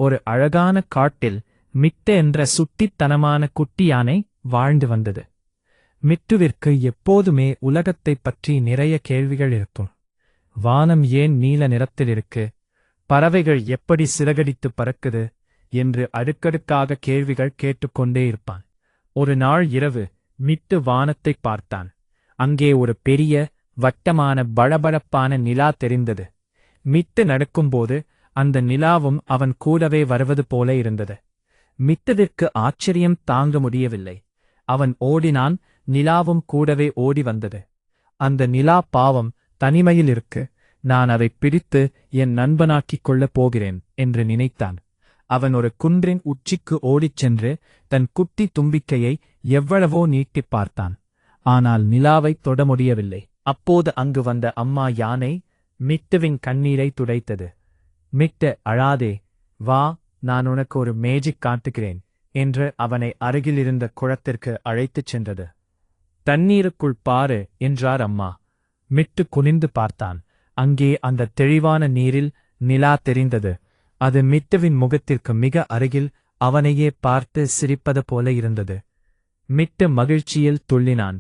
ஒரு அழகான காட்டில் மிட்டு என்ற சுட்டித்தனமான குட்டி யானை வாழ்ந்து வந்தது. மிட்டுவிற்கு எப்போதுமே உலகத்தைப் பற்றி நிறைய கேள்விகள் இருக்கும். வானம் ஏன் நீல நிறத்தில் இருக்கு, பறவைகள் எப்படி சிறகடித்து பறக்குது என்று அடுக்கடுக்காக கேள்விகள் கேட்டுக்கொண்டே இருப்பான். ஒரு நாள் இரவு மிட்டு வானத்தைப் பார்த்தான். அங்கே ஒரு பெரிய வட்டமான பளபளப்பான நிலா தெரிந்தது. மிட்டு நடக்கும்போது அந்த நிலாவும் அவன் கூடவே வருவது போல இருந்தது. மிட்டுவிற்கு ஆச்சரியம் தாங்க முடியவில்லை. அவன் ஓடினான், நிலாவும் கூடவே ஓடி வந்தது. அந்த நிலா பாவம் தனிமையில் இருக்கு, நான் அதை பிடித்து என் நண்பனாக்கிக் கொள்ளப் போகிறேன் என்று நினைத்தான். அவன் ஒரு குன்றின் உச்சிக்கு ஓடிச் சென்று தன் குட்டி தும்பிக்கையை எவ்வளவோ நீட்டிப் பார்த்தான். ஆனால் நிலாவைத் தொட முடியவில்லை. அப்போது அங்கு வந்த அம்மா யானை மிட்டுவின் கண்ணீரை துடைத்தது. மிட்டு, அழாதே, வா, நான் உனக்கு ஒரு மேஜிக் காட்டுகிறேன் என்று அவனை அருகிலிருந்த குளத்திற்கு அழைத்துச் சென்றது. தண்ணீருக்குள் பாரு என்றார் அம்மா. மிட்டு குனிந்து பார்த்தான். அங்கே அந்த தெளிவான நீரில் நிலா தெரிந்தது. அது மிட்டுவின் முகத்திற்கு மிக அருகில் அவனையே பார்த்து சிரிப்பது போல இருந்தது. மிட்டு மகிழ்ச்சியில் துள்ளினான்.